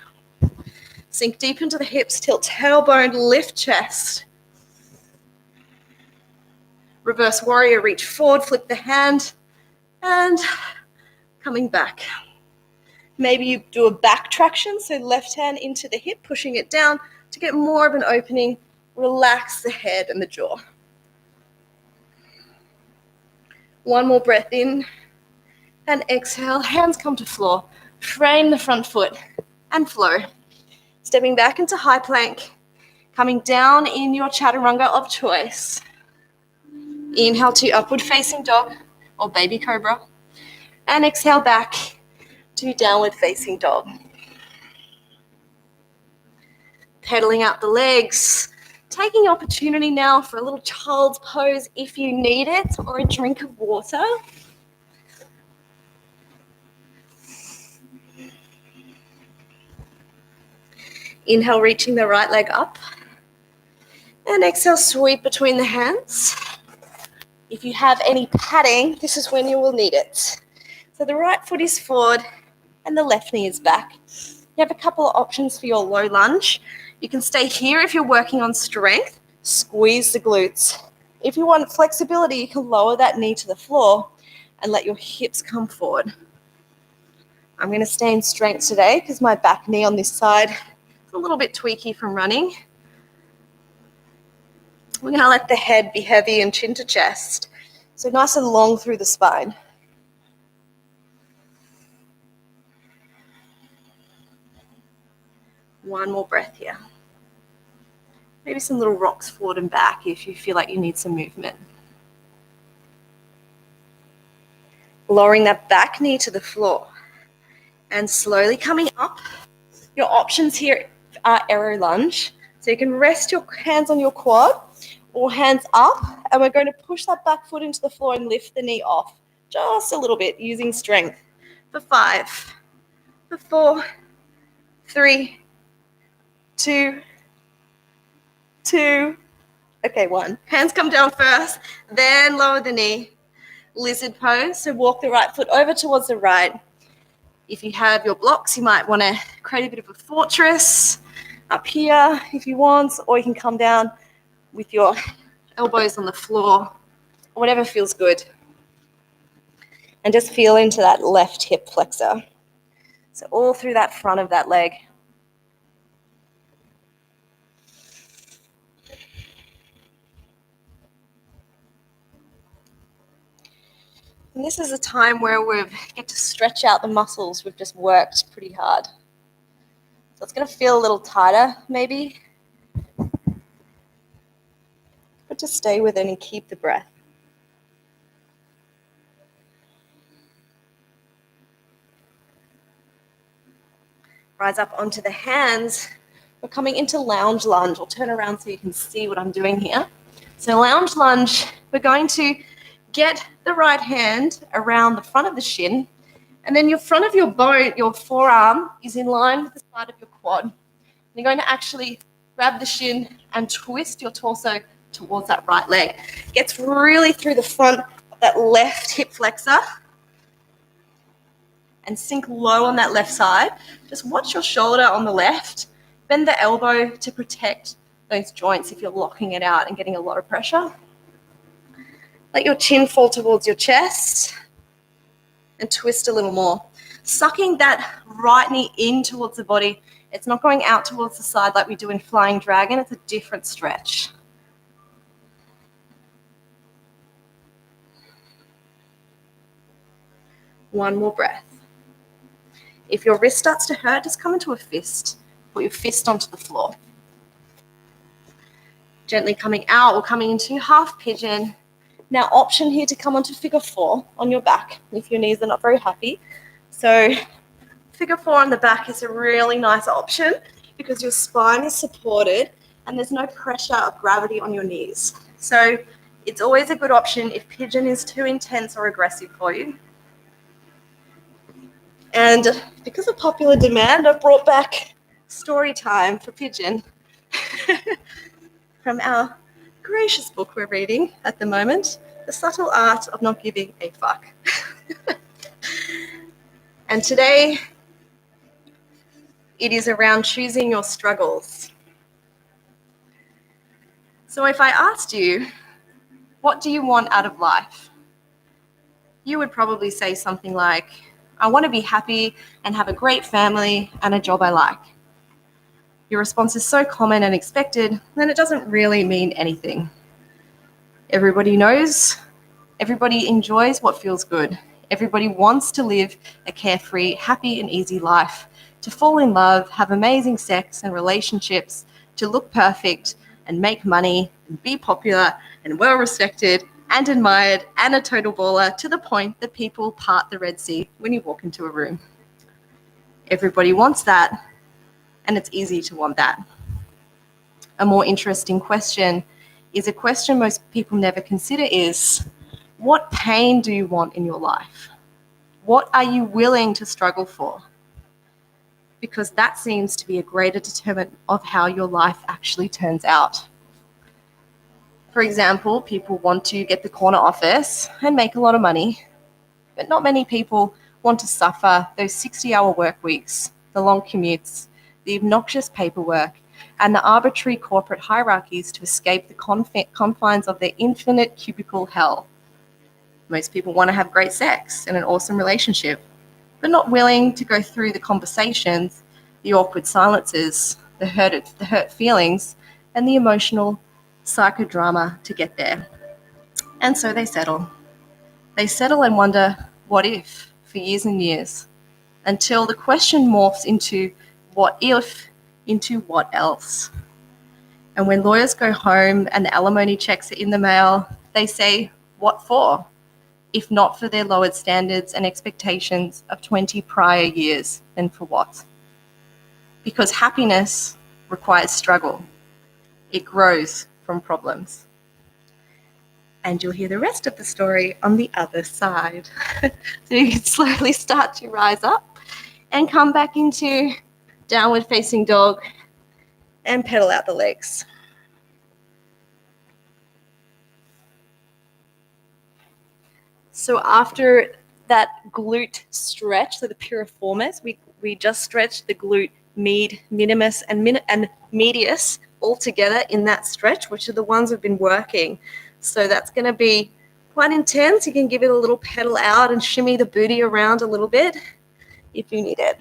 Sink deep into the hips, tilt tailbone, lift chest. Reverse warrior, reach forward, flip the hand, and coming back. Maybe you do a back traction, so left hand into the hip, pushing it down to get more of an opening. Relax the head and the jaw. One more breath in and exhale. Hands come to floor. Frame the front foot and flow. Stepping back into high plank. Coming down in your chaturanga of choice. Inhale to upward facing dog or baby cobra. And exhale back to downward facing dog. Pedaling out the legs. Taking opportunity now for a little child's pose if you need it, or a drink of water. Inhale, reaching the right leg up. And exhale, sweep between the hands. If you have any padding, this is when you will need it. So the right foot is forward and the left knee is back. You have a couple of options for your low lunge. You can stay here if you're working on strength. Squeeze the glutes. If you want flexibility, you can lower that knee to the floor and let your hips come forward. I'm going to stay in strength today because my back knee on this side is a little bit tweaky from running. We're going to let the head be heavy and chin to chest. So nice and long through the spine. One more breath here. Maybe some little rocks forward and back if you feel like you need some movement. Lowering that back knee to the floor and slowly coming up. Your options here are arrow lunge. So you can rest your hands on your quad or hands up, and we're going to push that back foot into the floor and lift the knee off just a little bit using strength. For 5, for 4, 3, 2, 1. Hands come down first, then lower the knee. Lizard pose, so walk the right foot over towards the right. If you have your blocks, you might want to create a bit of a fortress up here if you want, or you can come down with your elbows on the floor, whatever feels good. And just feel into that left hip flexor. So all through that front of that leg. And this is a time where we get to stretch out the muscles we've just worked pretty hard. So it's going to feel a little tighter maybe. But just stay with it and keep the breath. Rise up onto the hands. We're coming into lounge lunge. I'll turn around so you can see what I'm doing here. So lounge lunge, we're going to get the right hand around the front of the shin, and then your front of your bone, your forearm, is in line with the side of your quad. You're going to actually grab the shin and twist your torso towards that right leg. Gets really through the front of that left hip flexor and sink low on that left side. Just watch your shoulder on the left. Bend the elbow to protect those joints if you're locking it out and getting a lot of pressure. Let your chin fall towards your chest and twist a little more. Sucking that right knee in towards the body. It's not going out towards the side like we do in Flying Dragon. It's a different stretch. One more breath. If your wrist starts to hurt, just come into a fist. Put your fist onto the floor. Gently coming out or coming into half pigeon. Now option here to come onto figure 4 on your back if your knees are not very happy. So figure 4 on the back is a really nice option because your spine is supported and there's no pressure of gravity on your knees. So it's always a good option if pigeon is too intense or aggressive for you. And because of popular demand, I've brought back story time for pigeon from our gracious book we're reading at the moment, The Subtle Art of Not Giving a Fuck. And today, it is around choosing your struggles. So if I asked you, what do you want out of life? You would probably say something like, I want to be happy and have a great family and a job I like. Your response is so common and expected, then it doesn't really mean anything. Everybody knows, everybody enjoys what feels good. Everybody wants to live a carefree, happy and easy life, to fall in love, have amazing sex and relationships, to look perfect and make money and be popular and well respected and admired and a total baller to the point that people part the Red Sea when you walk into a room. Everybody wants that, and it's easy to want that. A more interesting question is a question most people never consider is, what pain do you want in your life? What are you willing to struggle for? Because that seems to be a greater determinant of how your life actually turns out. For example, people want to get the corner office and make a lot of money, but not many people want to suffer those 60-hour work weeks, the long commutes, the obnoxious paperwork, and the arbitrary corporate hierarchies to escape the confines of their infinite cubicle hell. Most people want to have great sex and an awesome relationship, but not willing to go through the conversations, the awkward silences, the hurt feelings, and the emotional psychodrama to get there. And so they settle. They settle and wonder, what if, for years and years, until the question morphs into what if, into what else. And when lawyers go home and the alimony checks are in the mail, they say, what for? If not for their lowered standards and expectations of 20 prior years, then for what? Because happiness requires struggle. It grows from problems. And you'll hear the rest of the story on the other side. So you can slowly start to rise up and come back into downward facing dog and pedal out the legs. So after that glute stretch, so the piriformis, we just stretched the glute minimus and medius all together in that stretch, which are the ones we've been working. So that's going to be quite intense. You can give it a little pedal out and shimmy the booty around a little bit if you need it.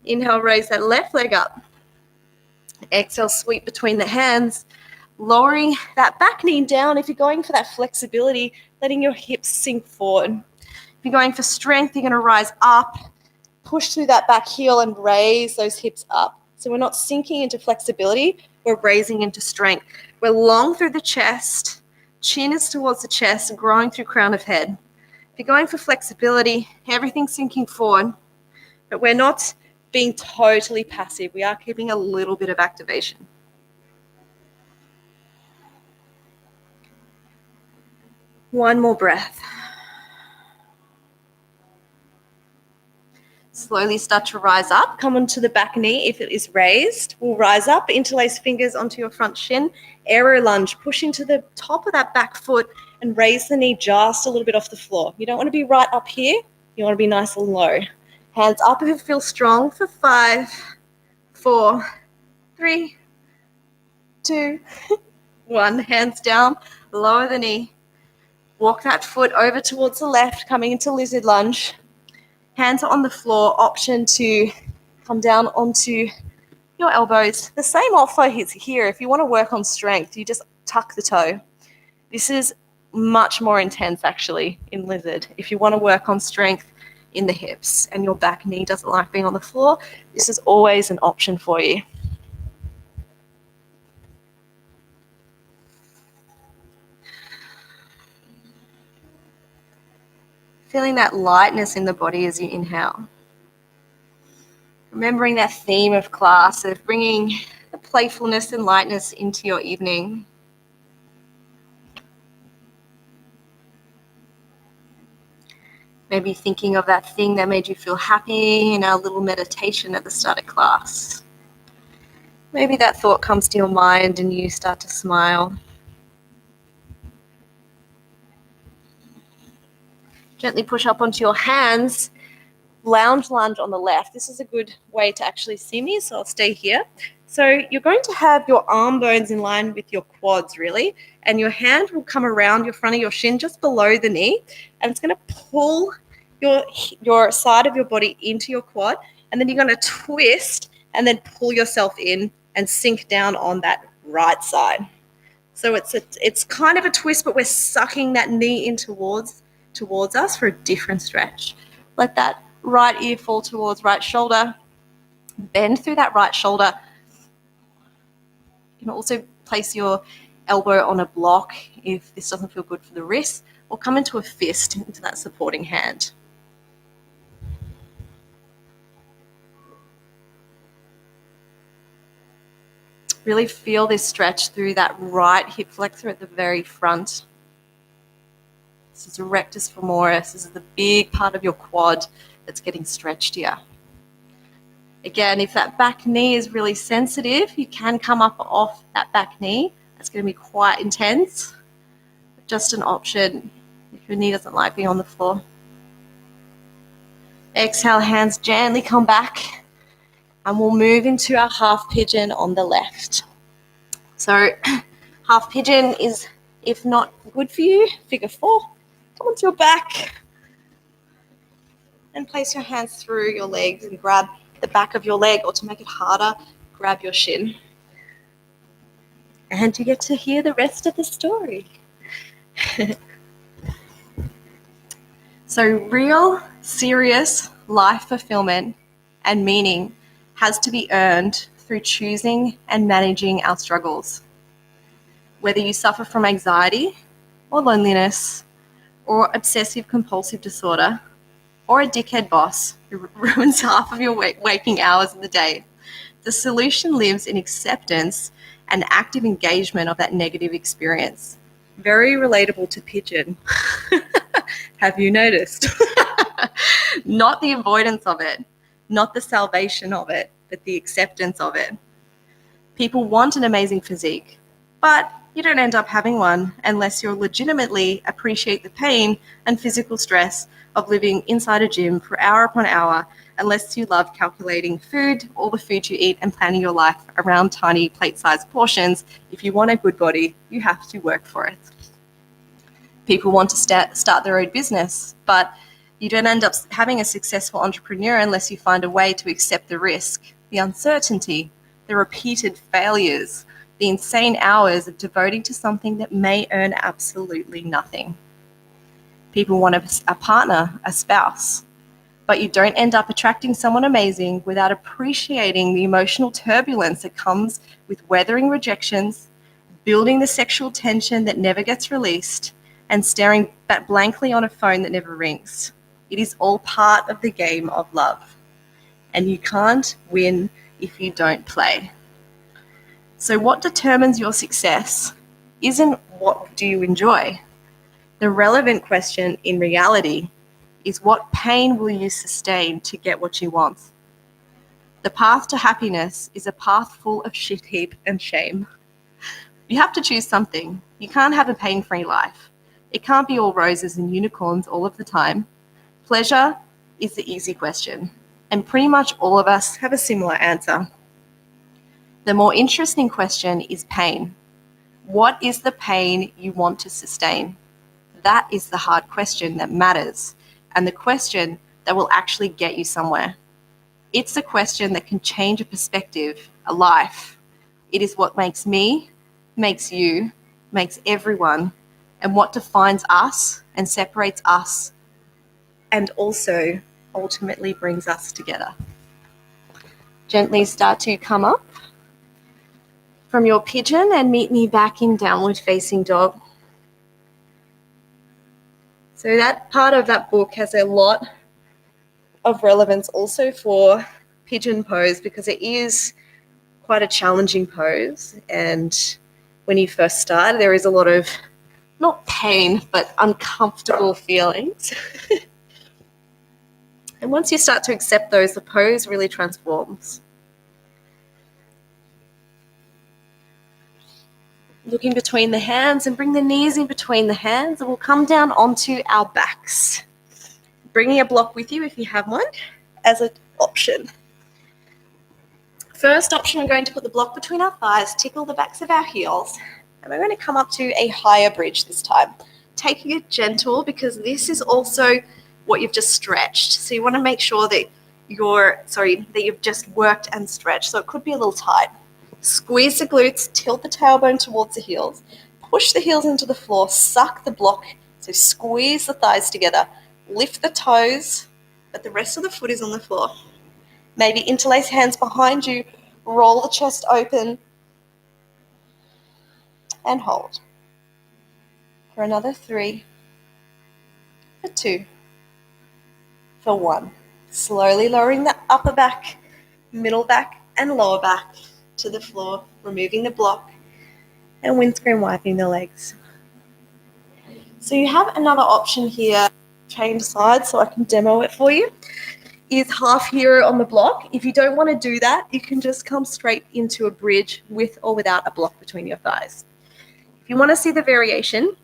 Inhale, raise that left leg up. Exhale, sweep between the hands, lowering that back knee down. If you're going for that flexibility, letting your hips sink forward. If you're going for strength, you're going to rise up, push through that back heel and raise those hips up. So we're not sinking into flexibility, we're raising into strength. We're long through the chest, chin is towards the chest, growing through crown of head. If you're going for flexibility, everything's sinking forward, but we're not being totally passive. We are keeping a little bit of activation. One more breath. Slowly start to rise up. Come onto the back knee if it is raised. We'll rise up, interlace fingers onto your front shin. Aero lunge, push into the top of that back foot and raise the knee just a little bit off the floor. You don't want to be right up here. You want to be nice and low. Hands up if it feels strong for 5, 4, 3, 2, 1. Hands down, lower the knee. Walk that foot over towards the left, coming into lizard lunge. Hands are on the floor, option to come down onto your elbows. The same offer is here. If you want to work on strength, you just tuck the toe. This is much more intense actually in lizard. If you want to work on strength in the hips and your back knee doesn't like being on the floor, this is always an option for you. Feeling that lightness in the body as you inhale. Remembering that theme of class of bringing the playfulness and lightness into your evening. Maybe thinking of that thing that made you feel happy in our little meditation at the start of class. Maybe that thought comes to your mind and you start to smile. Gently push up onto your hands. Lounge lunge on the left. This is a good way to actually see me, so I'll stay here. So you're going to have your arm bones in line with your quads, really, and your hand will come around your front of your shin just below the knee, and it's going to pull your side of your body into your quad, and then you're going to twist and then pull yourself in and sink down on that right side. So it's kind of a twist, but we're sucking that knee in towards us for a different stretch. Let that right ear fall towards right shoulder. Bend through that right shoulder. You can also place your elbow on a block if this doesn't feel good for the wrist, or come into a fist into that supporting hand. Really feel this stretch through that right hip flexor at the very front. This is the rectus femoris. This is the big part of your quad that's getting stretched here. Again, if that back knee is really sensitive, you can come up off that back knee. That's going to be quite intense. Just an option if your knee doesn't like being on the floor. Exhale, hands gently come back, and we'll move into our half pigeon on the left. So half pigeon is, if not good for you, figure 4. Come onto your back and place your hands through your legs and grab the back of your leg, or to make it harder, grab your shin. And you get to hear the rest of the story. So real, serious life fulfillment and meaning has to be earned through choosing and managing our struggles. Whether you suffer from anxiety or loneliness or obsessive compulsive disorder, or a dickhead boss who ruins half of your waking hours of the day, the solution lives in acceptance and active engagement of that negative experience. Very relatable to pigeon. Have you noticed? Not the avoidance of it, not the salvation of it, but the acceptance of it. People want an amazing physique, but you don't end up having one unless you legitimately appreciate the pain and physical stress of living inside a gym for hour upon hour, unless you love calculating food, all the food you eat, and planning your life around tiny plate-sized portions. If you want a good body, you have to work for it. People want to start their own business, but you don't end up having a successful entrepreneur unless you find a way to accept the risk, the uncertainty, the repeated failures, the insane hours of devoting to something that may earn absolutely nothing. People want a partner, a spouse, but you don't end up attracting someone amazing without appreciating the emotional turbulence that comes with weathering rejections, building the sexual tension that never gets released, and staring back blankly on a phone that never rings. It is all part of the game of love, and you can't win if you don't play. So what determines your success isn't what do you enjoy. The relevant question in reality is what pain will you sustain to get what you want? The path to happiness is a path full of shit heap and shame. You have to choose something. You can't have a pain-free life. It can't be all roses and unicorns all of the time. Pleasure is the easy question, and pretty much all of us have a similar answer. The more interesting question is pain. What is the pain you want to sustain? That is the hard question that matters, and the question that will actually get you somewhere. It's a question that can change a perspective, a life. It is what makes me, makes you, makes everyone, and what defines us and separates us, and also ultimately brings us together. Gently start to come up from your pigeon and meet me back in downward facing dog. So that part of that book has a lot of relevance also for pigeon pose, because it is quite a challenging pose, and when you first start there is a lot of not pain but uncomfortable feelings. And once you start to accept those, the pose really transforms. Looking between the hands and bring the knees in between the hands, and we'll come down onto our backs. Bringing a block with you if you have one as an option. First option, we're going to put the block between our thighs, tickle the backs of our heels, and we're going to come up to a higher bridge this time. Taking it gentle, because this is also what you've just stretched. So you want to make sure that you've just worked and stretched. So it could be a little tight. Squeeze the glutes, tilt the tailbone towards the heels, push the heels into the floor, suck the block, so squeeze the thighs together, lift the toes, but the rest of the foot is on the floor. Maybe interlace hands behind you, roll the chest open, and hold. For another 3, for 2, for 1. Slowly lowering the upper back, middle back, and lower back to the floor, removing the block, and windscreen wiping the legs. So you have another option here, change sides so I can demo it for you, is half hero on the block. If you don't want to do that, you can just come straight into a bridge with or without a block between your thighs. If you want to see the variation,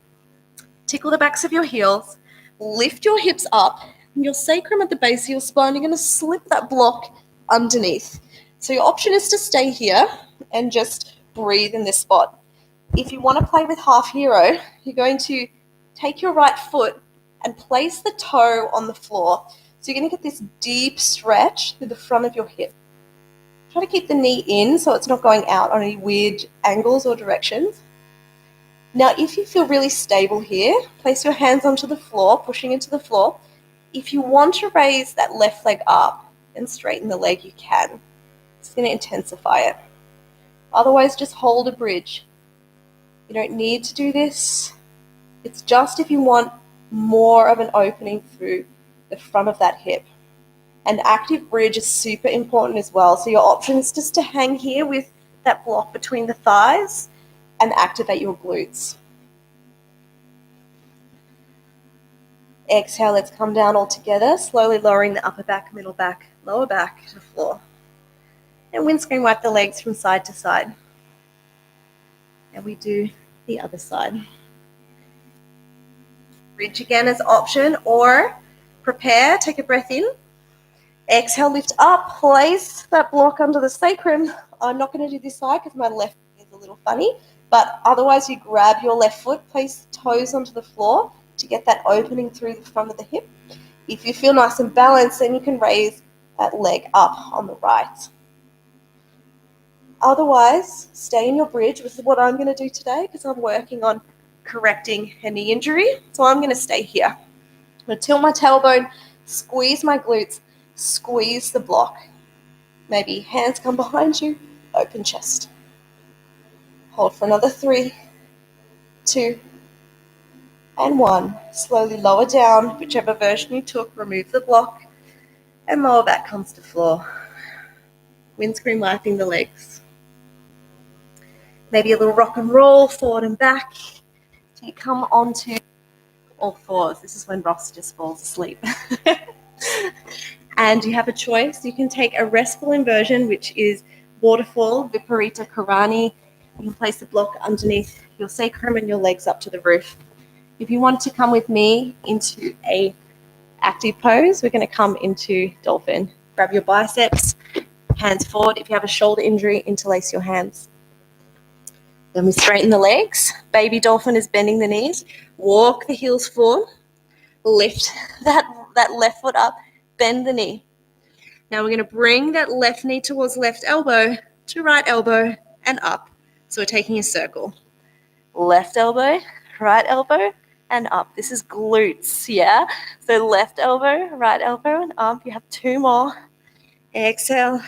tickle the backs of your heels, lift your hips up, and your sacrum at the base of your spine, you're going to slip that block underneath. So your option is to stay here and just breathe in this spot. If you want to play with half hero, you're going to take your right foot and place the toe on the floor. So you're going to get this deep stretch through the front of your hip. Try to keep the knee in so it's not going out on any weird angles or directions. Now, if you feel really stable here, place your hands onto the floor, pushing into the floor. If you want to raise that left leg up and straighten the leg, you can. It's going to intensify it. Otherwise, just hold a bridge. You don't need to do this. It's just if you want more of an opening through the front of that hip. An active bridge is super important as well. So your option is just to hang here with that block between the thighs and activate your glutes. Exhale, let's come down all together, slowly lowering the upper back, middle back, lower back to the floor. And windscreen wipe the legs from side to side. And we do the other side. Bridge again as option, or prepare, take a breath in. Exhale, lift up, place that block under the sacrum. I'm not going to do this side because my left is a little funny, but otherwise you grab your left foot, place the toes onto the floor to get that opening through the front of the hip. If you feel nice and balanced, then you can raise that leg up on the right. Otherwise, stay in your bridge, which is what I'm going to do today because I'm working on correcting a knee injury. So I'm going to stay here. I'm going to tilt my tailbone, squeeze my glutes, squeeze the block. Maybe hands come behind you, open chest. Hold for another 3, 2, and 1. Slowly lower down, whichever version you took, remove the block, and lower back comes to floor. Windscreen wiping the legs. Maybe a little rock and roll, forward and back. So you come onto all fours. This is when Ross just falls asleep. And you have a choice. You can take a restful inversion, which is waterfall, Viparita Karani. You can place the block underneath your sacrum and your legs up to the roof. If you want to come with me into a active pose, we're going to come into dolphin. Grab your biceps, hands forward. If you have a shoulder injury, interlace your hands. Then we straighten the legs. Baby dolphin is bending the knees. Walk the heels forward. Lift that left foot up. Bend the knee. Now we're going to bring that left knee towards left elbow to right elbow and up. So we're taking a circle. Left elbow, right elbow, and up. This is glutes, yeah? So left elbow, right elbow, and up. You have 2 more. Exhale.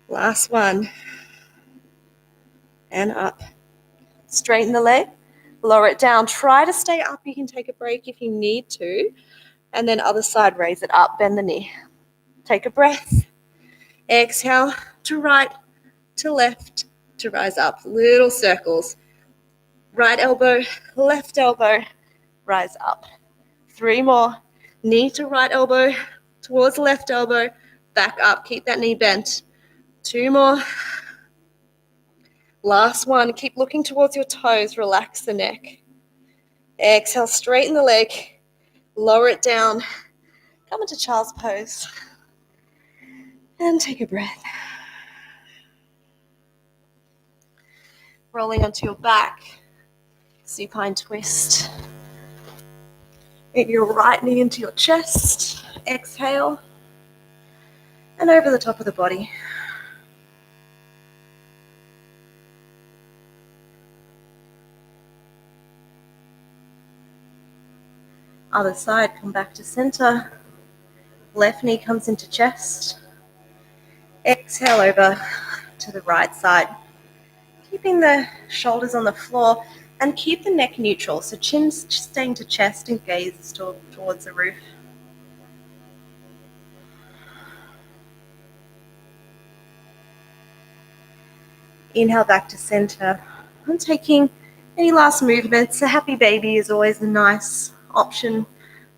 Last one. And up. Straighten the leg. Lower it down. Try to stay up. You can take a break if you need to. And then other side, raise it up. Bend the knee. Take a breath. Exhale to right, to left, to rise up. Little circles. Right elbow, left elbow, rise up. 3 more. Knee to right elbow, towards left elbow, back up. Keep that knee bent. 2 more. Last one. Keep looking towards your toes. Relax the neck. Exhale, straighten the leg. Lower it down. Come into child's pose. And take a breath. Rolling onto your back. Supine twist. Get your right knee into your chest. Exhale. And over the top of the body. Other side, come back to center. Left knee comes into chest. Exhale over to the right side. Keeping the shoulders on the floor and keep the neck neutral. So chin staying to chest and gaze towards the roof. Inhale back to center. I'm taking any last movements. A happy baby is always a nice option.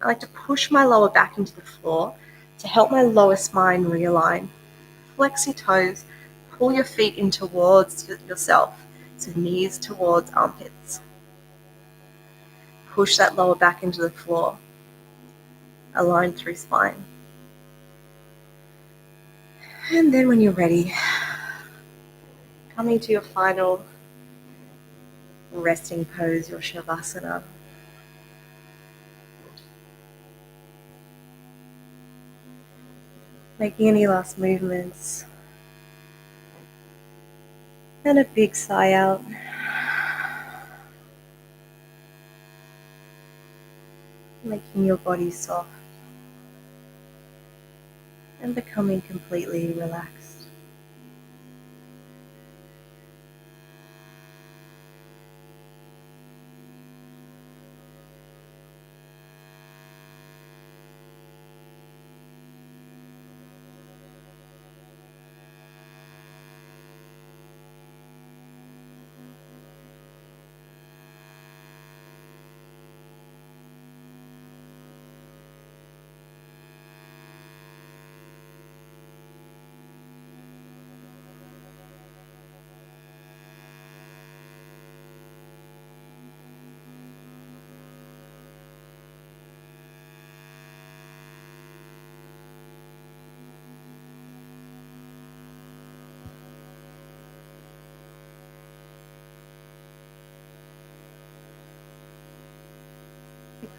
I like to push my lower back into the floor to help my lower spine realign. Flex your toes, pull your feet in towards yourself, so knees towards armpits. Push that lower back into the floor, align through spine. And then when you're ready, coming to your final resting pose, your Shavasana. Making any last movements. And a big sigh out. Making your body soft. And becoming completely relaxed.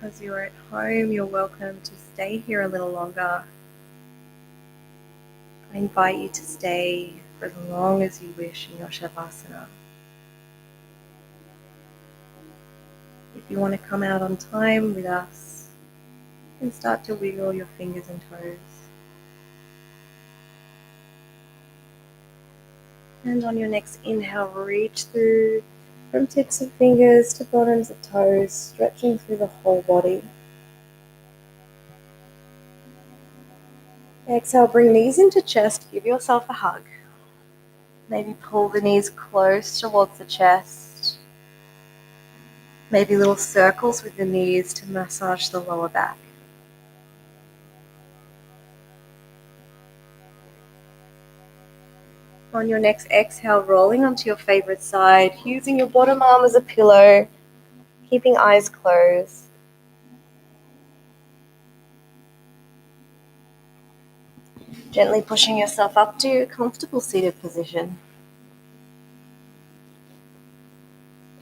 Because you're at home, you're welcome to stay here a little longer. I invite you to stay for as long as you wish in your Shavasana. If you want to come out on time with us, you can start to wiggle your fingers and toes. And on your next inhale, reach through from tips of fingers to bottoms of toes, stretching through the whole body. Exhale, bring knees into chest, give yourself a hug. Maybe pull the knees close towards the chest. Maybe little circles with the knees to massage the lower back. On your next exhale, rolling onto your favorite side, using your bottom arm as a pillow, keeping eyes closed. Gently pushing yourself up to a comfortable seated position.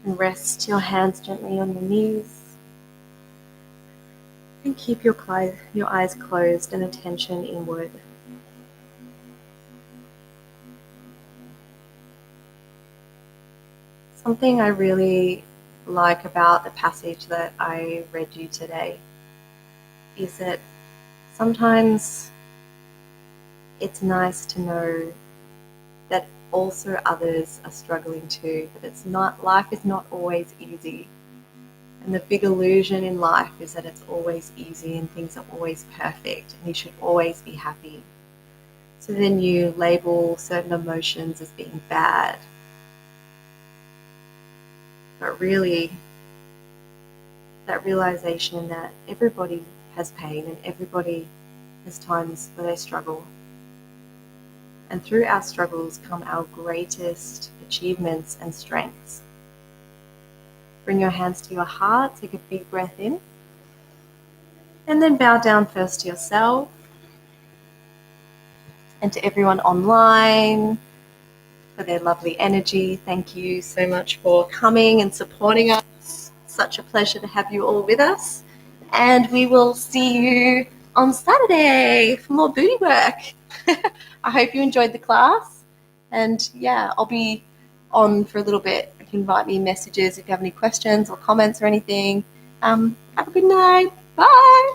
And rest your hands gently on your knees. And keep your eyes closed and attention inward. Something I really like about the passage that I read you today is that sometimes it's nice to know that also others are struggling too, that life is not always easy. And the big illusion in life is that it's always easy and things are always perfect and you should always be happy. So then you label certain emotions as being bad. But really, that realization that everybody has pain and everybody has times where they struggle. And through our struggles come our greatest achievements and strengths. Bring your hands to your heart, take a big breath in, and then bow down first to yourself and to everyone online for their lovely energy. Thank you so much for coming and supporting us. Such a pleasure to have you all with us. And we will see you on Saturday for more booty work. I hope you enjoyed the class. And yeah, I'll be on for a little bit. You can write me messages if you have any questions or comments or anything. Have a good night. Bye.